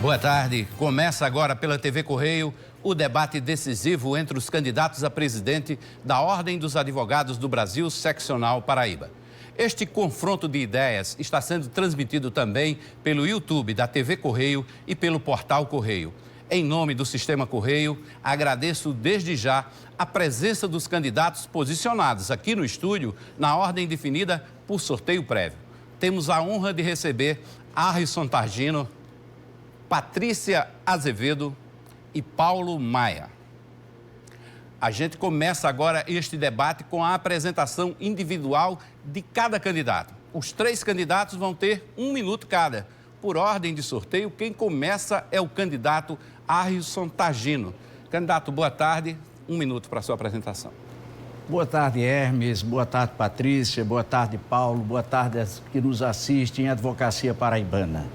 Boa tarde. Começa agora pela TV Correio o debate decisivo entre os candidatos a presidente da Ordem dos Advogados do Brasil, Seccional Paraíba. Este confronto de ideias está sendo transmitido também pelo YouTube da TV Correio e pelo portal Correio. Em nome do Sistema Correio, agradeço desde já a presença dos candidatos posicionados aqui no estúdio na ordem definida por sorteio prévio. Temos a honra de receber Arrisson Targino, Patrícia Azevedo e Paulo Maia. A gente começa agora este debate com a apresentação individual de cada candidato. Os três candidatos vão ter 1 minuto cada. Por ordem de sorteio, quem começa é o candidato Arrisson Targino. Candidato, boa tarde. 1 minuto para a sua apresentação. Boa tarde, Hermes. Boa tarde, Patrícia. Boa tarde, Paulo. Boa tarde aos que nos assistem em Advocacia Paraibana.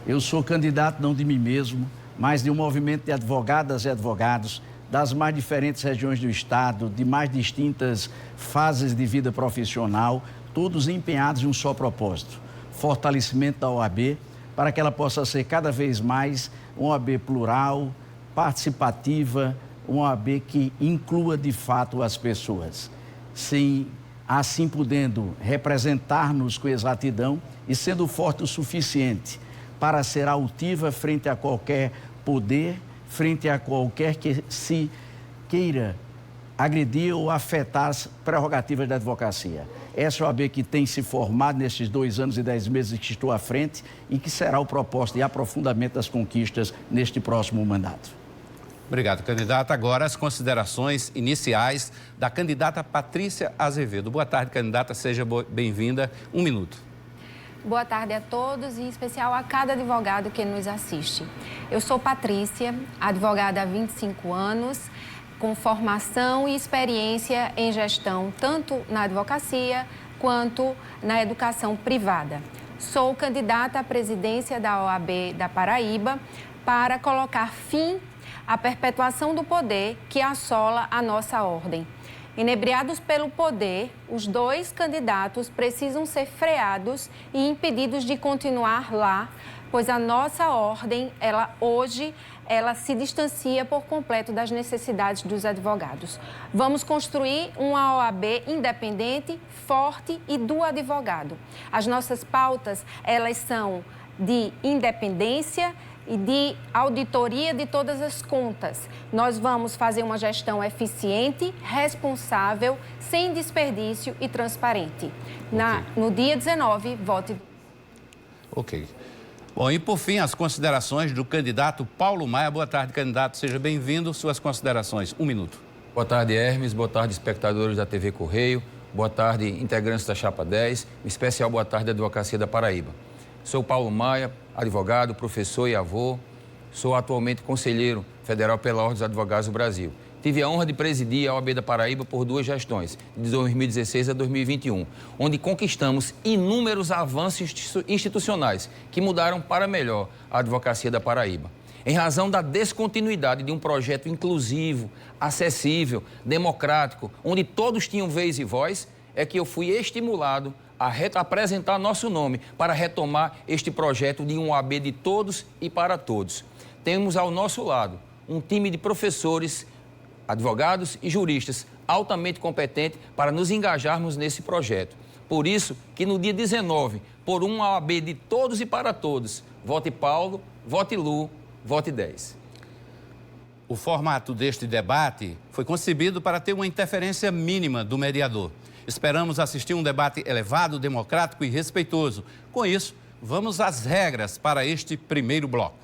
Eu sou candidato não de mim mesmo, mas de um movimento de advogadas e advogados das mais diferentes regiões do estado, de mais distintas fases de vida profissional, todos empenhados em um só propósito: fortalecimento da OAB, para que ela possa ser cada vez mais uma OAB plural, participativa, uma OAB que inclua de fato as pessoas, assim podendo representar-nos com exatidão e sendo forte o suficiente para ser altiva frente a qualquer poder, frente a qualquer que se queira agredir ou afetar as prerrogativas da advocacia. Essa é a OAB que tem se formado nesses 2 anos e 10 meses que estou à frente e que será o propósito de aprofundamento das conquistas neste próximo mandato. Obrigado, candidato. Agora as considerações iniciais da candidata Patrícia Azevedo. Boa tarde, candidata. Seja bem-vinda. 1 minuto. Boa tarde a todos e em especial a cada advogado que nos assiste. Eu sou Patrícia, advogada há 25 anos, com formação e experiência em gestão, tanto na advocacia quanto na educação privada. Sou candidata à presidência da OAB da Paraíba para colocar fim à perpetuação do poder que assola a nossa ordem. Inebriados pelo poder, os 2 candidatos precisam ser freados e impedidos de continuar lá, pois a nossa ordem, hoje se distancia por completo das necessidades dos advogados. Vamos construir uma OAB independente, forte e do advogado. As nossas pautas, elas são de independência e de auditoria de todas as contas. Nós vamos fazer uma gestão eficiente, responsável, sem desperdício e transparente. No dia 19, vote. Ok. Bom, e por fim, as considerações do candidato Paulo Maia. Boa tarde, candidato. Seja bem-vindo. Suas considerações. 1 minuto. Boa tarde, Hermes. Boa tarde, espectadores da TV Correio. Boa tarde, integrantes da Chapa 10. Em especial, boa tarde, Advocacia da Paraíba. Sou Paulo Maia, advogado, professor e avô. Sou atualmente conselheiro federal pela Ordem dos Advogados do Brasil. Tive a honra de presidir a OAB da Paraíba por 2 gestões, de 2016 a 2021, onde conquistamos inúmeros avanços institucionais que mudaram para melhor a advocacia da Paraíba. Em razão da descontinuidade de um projeto inclusivo, acessível, democrático, onde todos tinham vez e voz, é que eu fui estimulado a apresentar nosso nome para retomar este projeto de um OAB de todos e para todos. Temos ao nosso lado um time de professores, advogados e juristas altamente competentes para nos engajarmos nesse projeto. Por isso que no dia 19, por uma OAB de todos e para todos, vote Paulo, vote Lu, vote 10. O formato deste debate foi concebido para ter uma interferência mínima do mediador. Esperamos assistir um debate elevado, democrático e respeitoso. Com isso, vamos às regras para este primeiro bloco.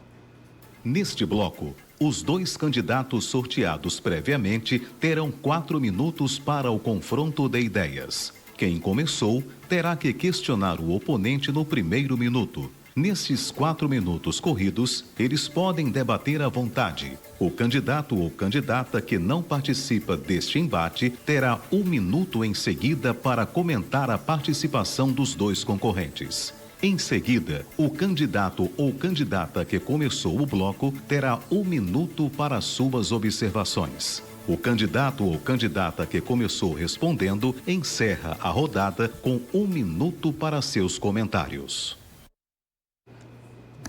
Neste bloco, os 2 candidatos sorteados previamente terão 4 minutos para o confronto de ideias. Quem começou terá que questionar o oponente no primeiro minuto. Nesses 4 minutos corridos, eles podem debater à vontade. O candidato ou candidata que não participa deste embate terá 1 minuto em seguida para comentar a participação dos 2 concorrentes. Em seguida, o candidato ou candidata que começou o bloco terá 1 minuto para suas observações. O candidato ou candidata que começou respondendo encerra a rodada com 1 minuto para seus comentários.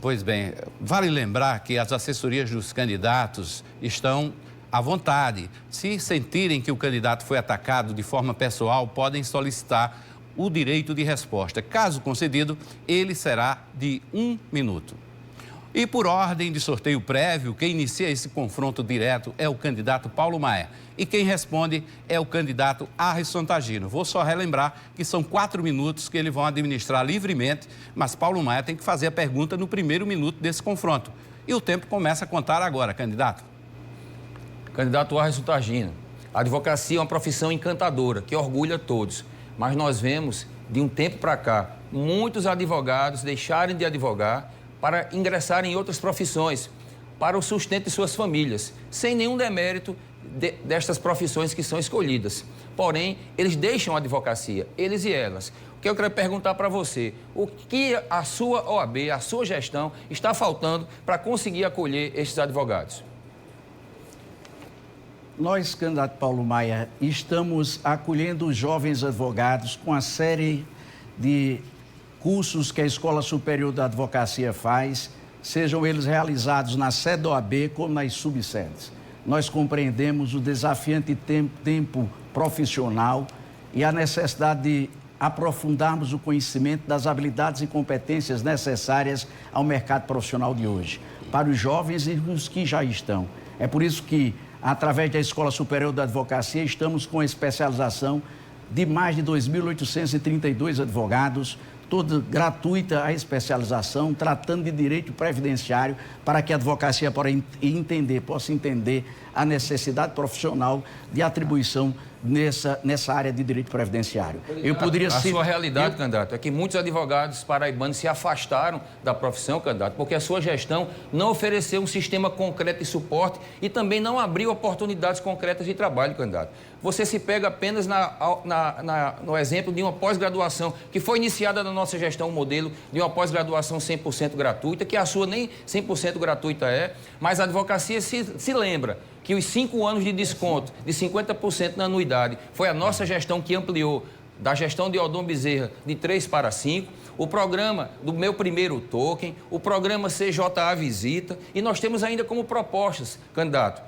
Pois bem, vale lembrar que as assessorias dos candidatos estão à vontade. Se sentirem que o candidato foi atacado de forma pessoal, podem solicitar o direito de resposta. Caso concedido, ele será de 1 minuto. E por ordem de sorteio prévio, quem inicia esse confronto direto é o candidato Paulo Maia. E quem responde é o candidato Arrisson Tagino. Vou só relembrar que são 4 minutos que eles vão administrar livremente, mas Paulo Maia tem que fazer a pergunta no primeiro minuto desse confronto. E o tempo começa a contar agora, candidato. Candidato Arrisson Tagino, a advocacia é uma profissão encantadora, que orgulha todos. Mas nós vemos, de um tempo para cá, muitos advogados deixarem de advogar para ingressarem em outras profissões, para o sustento de suas famílias, sem nenhum demérito destas profissões que são escolhidas. Porém, eles deixam a advocacia, eles e elas. O que eu quero perguntar para você, o que a sua OAB, a sua gestão, está faltando para conseguir acolher estes advogados? Nós, candidato Paulo Maia, estamos acolhendo os jovens advogados com a série de cursos que a Escola Superior da Advocacia faz, sejam eles realizados na sede da OAB como nas subsedes. Nós compreendemos o desafiante tempo profissional e a necessidade de aprofundarmos o conhecimento das habilidades e competências necessárias ao mercado profissional de hoje, para os jovens e os que já estão. É por isso que, através da Escola Superior da Advocacia, estamos com a especialização de mais de 2.832 advogados, toda gratuita a especialização, tratando de direito previdenciário, para que a advocacia possa entender a necessidade profissional de atribuição nessa área de direito previdenciário. A sua realidade, candidato, é que muitos advogados paraibanos se afastaram da profissão, candidato, porque a sua gestão não ofereceu um sistema concreto de suporte e também não abriu oportunidades concretas de trabalho, candidato. Você se pega apenas no exemplo de uma pós-graduação que foi iniciada na nossa gestão, um modelo de uma pós-graduação 100% gratuita, que a sua nem 100% gratuita é, mas a advocacia se lembra que os 5 anos de desconto de 50% na anuidade foi a nossa gestão que ampliou, da gestão de Odon Bezerra, de 3 para 5, o programa do Meu Primeiro Token, o programa CJA Visita, e nós temos ainda como propostas, candidato,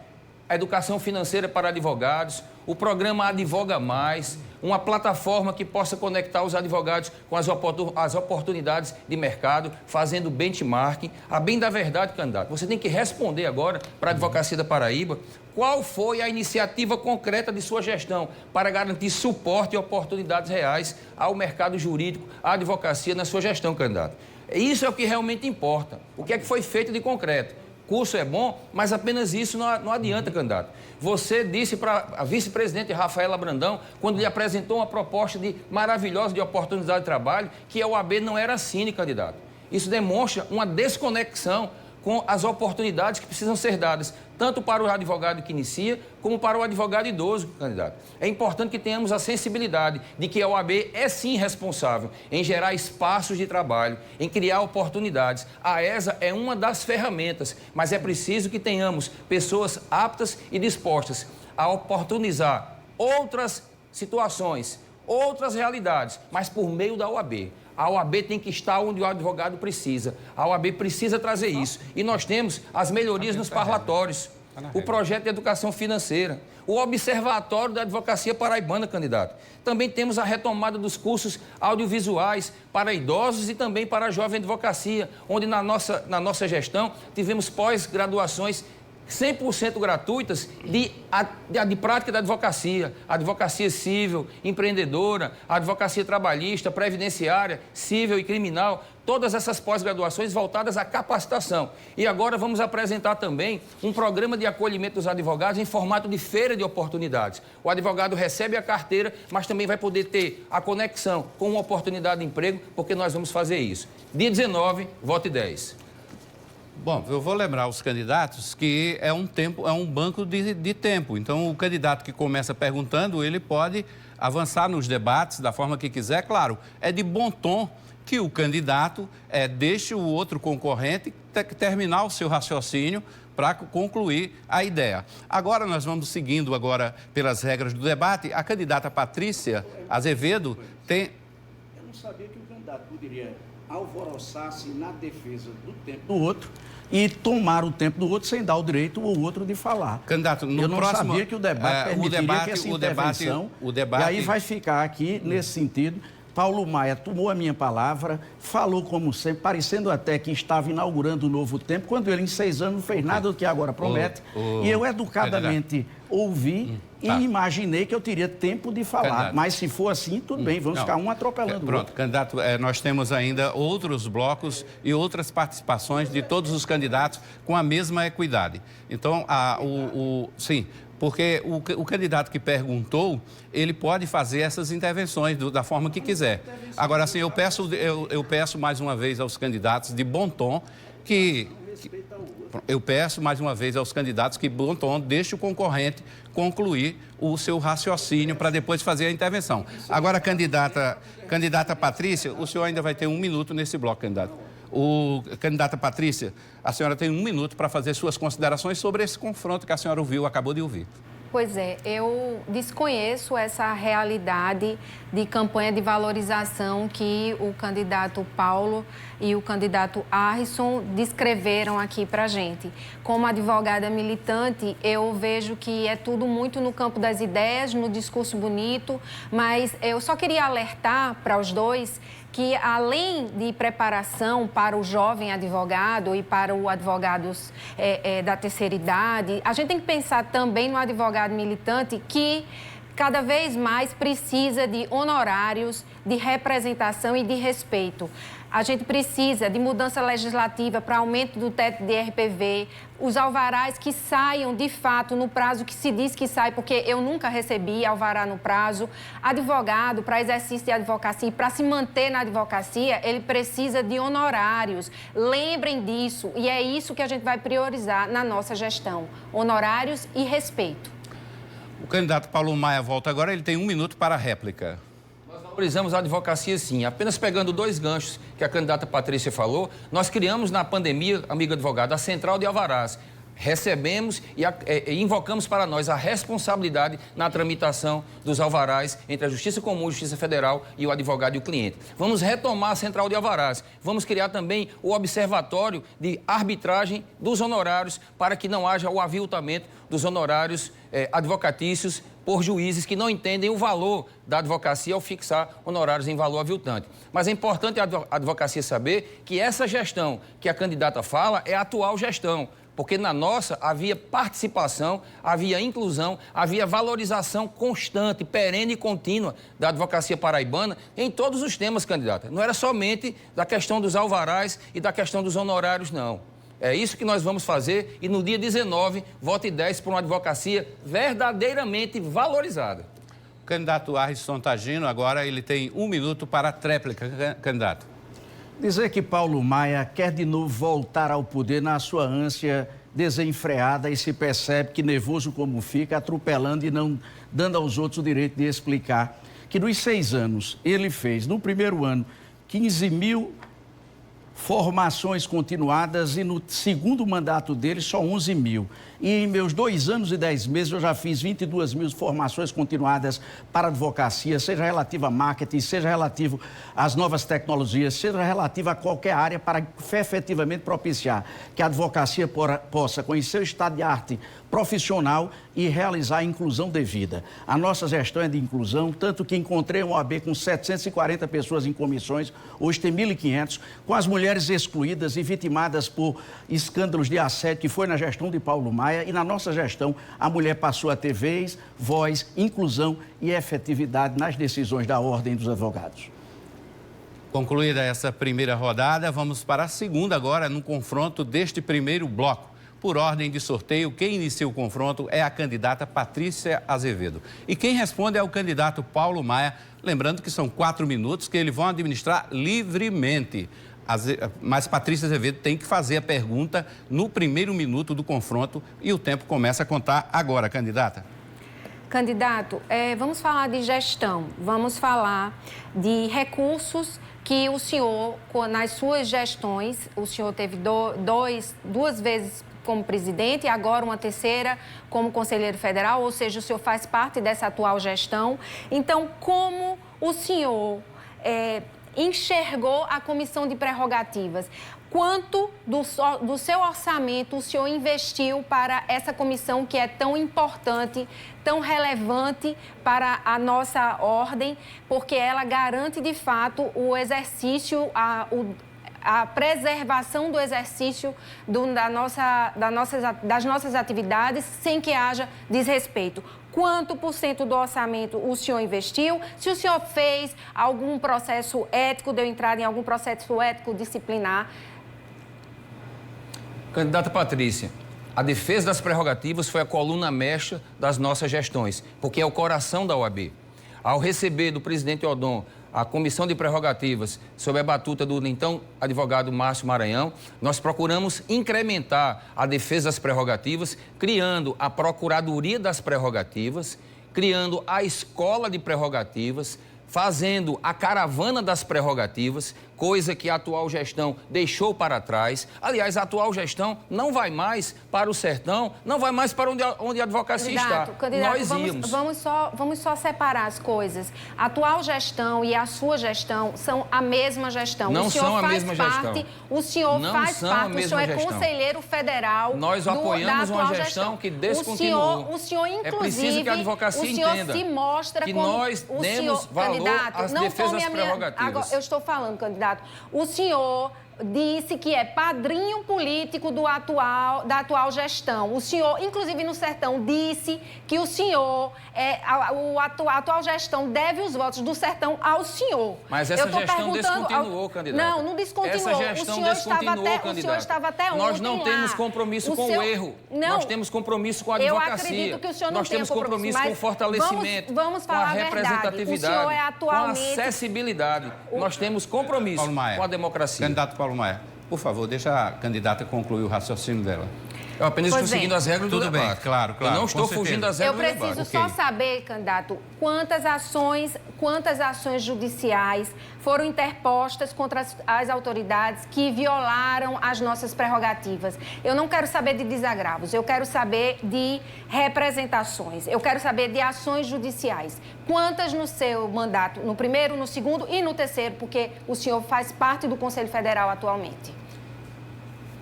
a educação financeira para advogados, o programa Advoga Mais, uma plataforma que possa conectar os advogados com as oportunidades de mercado, fazendo benchmarking. A bem da verdade, candidato, você tem que responder agora para a Advocacia da Paraíba qual foi a iniciativa concreta de sua gestão para garantir suporte e oportunidades reais ao mercado jurídico, à advocacia na sua gestão, candidato. Isso é o que realmente importa. O que é que foi feito de concreto? Curso é bom, mas apenas isso não adianta, candidato. Você disse para a vice-presidente Rafaela Brandão, quando lhe apresentou uma proposta maravilhosa de oportunidade de trabalho, que a OAB não era assim, candidato. Isso demonstra uma desconexão com as oportunidades que precisam ser dadas, tanto para o advogado que inicia, como para o advogado idoso, candidato. É importante que tenhamos a sensibilidade de que a OAB é sim responsável em gerar espaços de trabalho, em criar oportunidades. A ESA é uma das ferramentas, mas é preciso que tenhamos pessoas aptas e dispostas a oportunizar outras situações, outras realidades, mas por meio da OAB. A OAB tem que estar onde o advogado precisa. A OAB precisa trazer isso. E nós temos as melhorias nos parlatórios, o projeto de educação financeira, o observatório da advocacia paraibana, candidato. Também temos a retomada dos cursos audiovisuais para idosos e também para a jovem advocacia, onde na nossa gestão tivemos pós-graduações 100% gratuitas de prática da advocacia civil, empreendedora, advocacia trabalhista, previdenciária, civil e criminal, todas essas pós-graduações voltadas à capacitação. E agora vamos apresentar também um programa de acolhimento dos advogados em formato de feira de oportunidades. O advogado recebe a carteira, mas também vai poder ter a conexão com uma oportunidade de emprego, porque nós vamos fazer isso. Dia 19, vote 10. Bom, eu vou lembrar os candidatos que é um banco de tempo. Então, o candidato que começa perguntando, ele pode avançar nos debates da forma que quiser. Claro, é de bom tom que o candidato deixe o outro concorrente terminar o seu raciocínio para concluir a ideia. Agora, nós vamos seguindo agora pelas regras do debate. A candidata Patrícia Azevedo tem... Eu não sabia que o candidato poderia alvoroçar-se na defesa do tempo do outro e tomar o tempo do outro sem dar o direito ao outro de falar. Candidato, no eu não próximo, sabia que o debate permitiria que essa intervenção... E aí vai ficar aqui, nesse sentido... Paulo Maia tomou a minha palavra, falou como sempre, parecendo até que estava inaugurando um novo tempo, quando ele em 6 anos não fez nada do que agora promete. E eu educadamente ouvi e imaginei que eu teria tempo de falar. Candidato. Mas se for assim, tudo bem, vamos ficar um atropelando o outro. Candidato, nós temos ainda outros blocos e outras participações de todos os candidatos com a mesma equidade. Então, sim... Porque o candidato que perguntou, ele pode fazer essas intervenções da forma que quiser. Agora, assim, eu peço mais uma vez aos candidatos de bom tom que bom tom, deixe o concorrente concluir o seu raciocínio para depois fazer a intervenção. Agora, candidata Patrícia, o senhor ainda vai ter 1 minuto nesse bloco, candidato. Candidata Patrícia, a senhora tem 1 minuto para fazer suas considerações sobre esse confronto que a senhora acabou de ouvir. Pois é, eu desconheço essa realidade de campanha de valorização que o candidato Paulo e o candidato Arrisson descreveram aqui para a gente. Como advogada militante, eu vejo que é tudo muito no campo das ideias, no discurso bonito, mas eu só queria alertar para os dois que, além de preparação para o jovem advogado e para o advogado da terceira idade, a gente tem que pensar também no advogado militante que cada vez mais precisa de honorários, de representação e de respeito. A gente precisa de mudança legislativa para aumento do teto de RPV, os alvarás que saiam de fato no prazo que se diz que sai, porque eu nunca recebi alvará no prazo. Advogado, para exercício de advocacia e para se manter na advocacia, ele precisa de honorários. Lembrem disso, e é isso que a gente vai priorizar na nossa gestão: honorários e respeito. O candidato Paulo Maia volta agora, ele tem 1 minuto para a réplica. Nós valorizamos a advocacia, sim. Apenas pegando 2 ganchos que a candidata Patrícia falou, nós criamos na pandemia, amigo advogado, a Central de Alvarás. Recebemos e invocamos para nós a responsabilidade na tramitação dos alvarás entre a Justiça Comum, a Justiça Federal e o advogado e o cliente. Vamos retomar a Central de Alvarás. Vamos criar também o Observatório de Arbitragem dos Honorários para que não haja o aviltamento dos honorários advocatícios por juízes que não entendem o valor da advocacia ao fixar honorários em valor aviltante. Mas é importante a advocacia saber que essa gestão que a candidata fala é a atual gestão. Porque na nossa havia participação, havia inclusão, havia valorização constante, perene e contínua da advocacia paraibana em todos os temas, candidata. Não era somente da questão dos alvarás e da questão dos honorários, não. É isso que nós vamos fazer e no dia 19, vote 10 por uma advocacia verdadeiramente valorizada. O candidato Arrisson Tagino, agora ele tem 1 minuto para a tréplica, candidato. Dizer que Paulo Maia quer de novo voltar ao poder na sua ânsia desenfreada e se percebe que, nervoso como fica, atropelando e não dando aos outros o direito de explicar que nos 6 anos ele fez, no primeiro ano, 15 mil formações continuadas e no segundo mandato dele só 11 mil. E em meus 2 anos e 10 meses eu já fiz 22 mil formações continuadas para advocacia, seja relativa a marketing, seja relativo às novas tecnologias, seja relativa a qualquer área para efetivamente propiciar que a advocacia possa conhecer o estado de arte profissional e realizar a inclusão devida. A nossa gestão é de inclusão, tanto que encontrei uma OAB com 740 pessoas em comissões, hoje tem 1.500, com as mulheres excluídas e vitimadas por escândalos de assédio, que foi na gestão de Paulo Maia, e na nossa gestão a mulher passou a ter vez, voz, inclusão e efetividade nas decisões da Ordem dos Advogados. Concluída essa primeira rodada, vamos para a segunda agora, no confronto deste primeiro bloco. Por ordem de sorteio, quem inicia o confronto é a candidata Patrícia Azevedo. E quem responde é o candidato Paulo Maia, lembrando que são 4 minutos que eles vão administrar livremente. Mas Patrícia Azevedo tem que fazer a pergunta no primeiro minuto do confronto e o tempo começa a contar agora, candidata. Candidato, vamos falar de gestão, vamos falar de recursos que o senhor, nas suas gestões, o senhor teve 2 vezes como presidente e agora uma terceira como conselheiro federal, ou seja, o senhor faz parte dessa atual gestão. Então, como o senhor enxergou a comissão de prerrogativas? Quanto do seu orçamento o senhor investiu para essa comissão que é tão importante, tão relevante para a nossa ordem, porque ela garante, de fato, o exercício, a preservação do exercício das nossas atividades sem que haja desrespeito. Quanto por cento do orçamento o senhor investiu? Se o senhor fez algum processo ético, deu entrada em algum processo ético disciplinar? Candidata Patrícia, a defesa das prerrogativas foi a coluna mestra das nossas gestões, porque é o coração da OAB. Ao receber do presidente Odon a comissão de prerrogativas sob a batuta do então advogado Márcio Maranhão, nós procuramos incrementar a defesa das prerrogativas, criando a Procuradoria das Prerrogativas, criando a Escola de Prerrogativas, fazendo a Caravana das Prerrogativas, coisa que a atual gestão deixou para trás. Aliás, a atual gestão não vai mais para o sertão, não vai mais para onde a advocacia está. Nós íamos. Vamos só separar as coisas. A atual gestão e a sua gestão são a mesma gestão. Não são a mesma gestão. O senhor faz parte, o senhor é conselheiro federal. Nós apoiamos uma gestão que descontinuou. O senhor, inclusive, é preciso que a advocacia entenda se mostra que como nós demos valor às defesas das prerrogativas. Agora, eu estou falando, candidato. O senhor disse que é padrinho político da atual gestão. O senhor, inclusive no sertão, disse que o senhor, a atual gestão deve os votos do sertão ao senhor. Mas essa gestão descontinuou, candidato. Não descontinuou. Essa gestão descontinuou, candidato. O senhor estava até ontem Nós não temos compromisso com o erro. Não, nós temos compromisso com a advocacia. Eu acredito que o senhor não Nós temos compromisso com o fortalecimento, vamos falar com a representatividade, o senhor é atualmente... com a acessibilidade. Nós temos compromisso com a democracia. Candidato Paulo Maia, por favor, deixa a candidata concluir o raciocínio dela. Eu apenas estou seguindo as regras do debate. Tudo bem, claro. Eu não estou fugindo das regras do debate. Eu preciso só saber, candidato, quantas ações judiciais foram interpostas contra as autoridades que violaram as nossas prerrogativas. Eu não quero saber de desagravos, eu quero saber de representações, eu quero saber de ações judiciais. Quantas no seu mandato, no primeiro, no segundo e no terceiro, porque o senhor faz parte do Conselho Federal atualmente.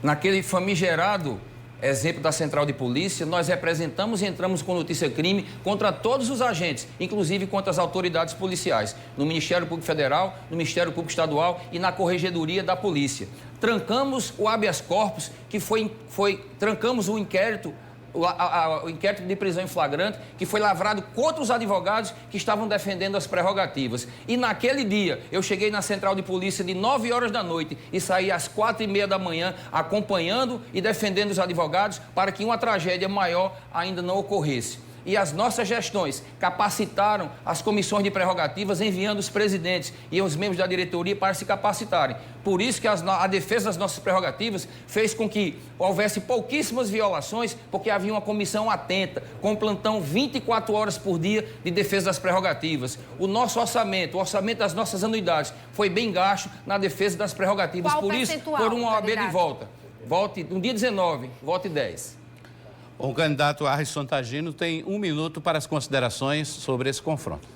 Naquele famigerado exemplo da Central de Polícia, nós representamos e entramos com notícia-crime contra todos os agentes, inclusive contra as autoridades policiais, no Ministério Público Federal, no Ministério Público Estadual e na Corregedoria da Polícia. Trancamos o habeas corpus, trancamos o inquérito, o inquérito de prisão em flagrante, que foi lavrado contra os advogados que estavam defendendo as prerrogativas. E naquele dia, eu cheguei na Central de Polícia de 9 horas da noite e saí às 4h30 da manhã, acompanhando e defendendo os advogados para que uma tragédia maior ainda não ocorresse. E as nossas gestões capacitaram as comissões de prerrogativas, enviando os presidentes e os membros da diretoria para se capacitarem. Por isso que a defesa das nossas prerrogativas fez com que houvesse pouquíssimas violações, porque havia uma comissão atenta, com plantão 24 horas por dia de defesa das prerrogativas. O nosso orçamento, o orçamento das nossas anuidades, foi bem gasto na defesa das prerrogativas. Qual por isso, por uma OAB de volta. Vote no dia 19, vote 10. O candidato Arrisson Tagino tem 1 minuto para as considerações sobre esse confronto.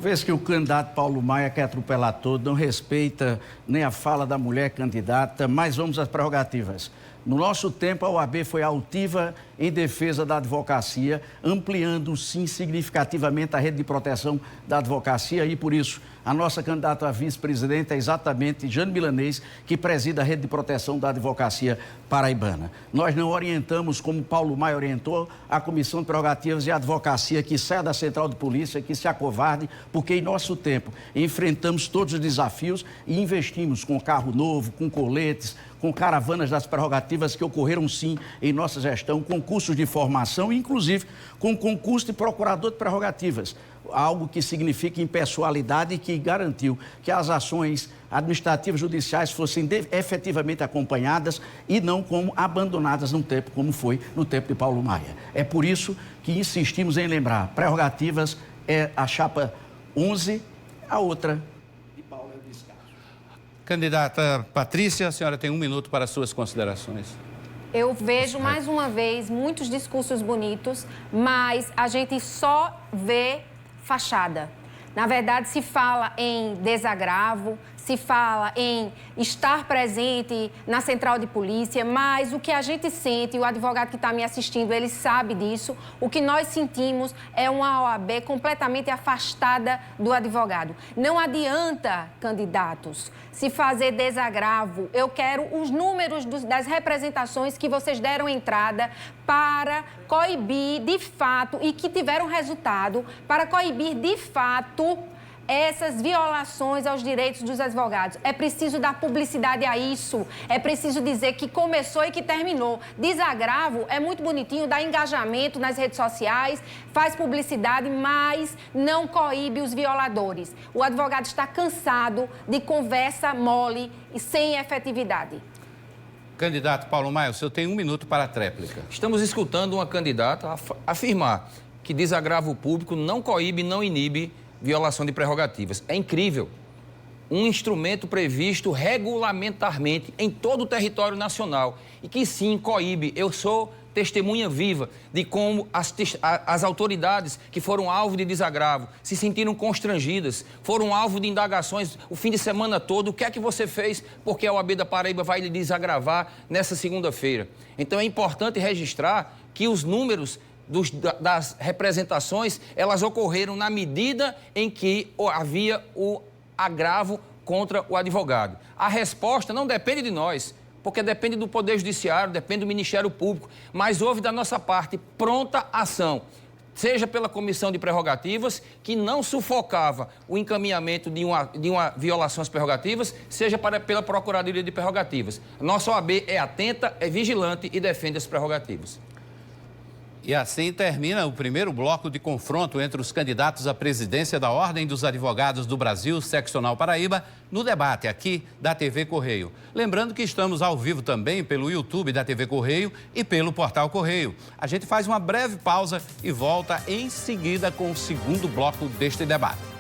Vez que o candidato Paulo Maia quer atropelar todo, não respeita nem a fala da mulher candidata, mas vamos às prerrogativas. No nosso tempo, a OAB foi altiva em defesa da advocacia, ampliando, sim, significativamente a rede de proteção da advocacia e, por isso, a nossa candidata a vice-presidente é exatamente Jane Milanês, que preside a rede de proteção da advocacia paraibana. Nós não orientamos, como Paulo Maia orientou, a Comissão de Prerrogativas e a Advocacia que saia da Central de Polícia, que se acovarde, porque em nosso tempo enfrentamos todos os desafios e investimos com carro novo, com coletes, com caravanas das prerrogativas que ocorreram sim em nossa gestão, concursos de formação, inclusive com concurso de procurador de prerrogativas, algo que significa impessoalidade e que garantiu que as ações administrativas judiciais fossem efetivamente acompanhadas e não como abandonadas num tempo como foi no tempo de Paulo Maia. É por isso que insistimos em lembrar, prerrogativas é a chapa 11, a outra de Paulo é o descaso. Candidata Patrícia, a senhora tem 1 minuto para as suas considerações. Eu vejo mais uma vez muitos discursos bonitos, mas a gente só vê fachada. Na verdade, se fala em desagravo, se fala em estar presente na central de polícia, mas o que a gente sente, o advogado que está me assistindo, ele sabe disso, o que nós sentimos é uma OAB completamente afastada do advogado. Não adianta, candidatos, se fazer desagravo. Eu quero os números das representações que vocês deram entrada para coibir de fato e que tiveram resultado, para coibir de fato essas violações aos direitos dos advogados. É preciso dar publicidade a isso, é preciso dizer que começou e que terminou. Desagravo é muito bonitinho, dá engajamento nas redes sociais, faz publicidade, mas não coíbe os violadores. O advogado está cansado de conversa mole e sem efetividade. Candidato Paulo Maia, o senhor tem 1 minuto para a tréplica. Estamos escutando uma candidata afirmar que desagravo público não coíbe, não inibe violação de prerrogativas. É incrível. Um instrumento previsto regulamentarmente em todo o território nacional e que sim coíbe. Eu sou testemunha viva de como as autoridades que foram alvo de desagravo se sentiram constrangidas, foram alvo de indagações o fim de semana todo. O que é que você fez porque a OAB da Paraíba vai lhe desagravar nessa segunda-feira? Então é importante registrar que os números das representações, elas ocorreram na medida em que havia o agravo contra o advogado. A resposta não depende de nós, porque depende do Poder Judiciário, depende do Ministério Público, mas houve da nossa parte pronta ação, seja pela Comissão de Prerrogativas, que não sufocava o encaminhamento de uma violação às prerrogativas, seja pela Procuradoria de Prerrogativas. Nossa OAB é atenta, é vigilante e defende as prerrogativas. E assim termina o primeiro bloco de confronto entre os candidatos à presidência da Ordem dos Advogados do Brasil, Seccional Paraíba, no debate aqui da TV Correio. Lembrando que estamos ao vivo também pelo YouTube da TV Correio e pelo Portal Correio. A gente faz uma breve pausa e volta em seguida com o segundo bloco deste debate.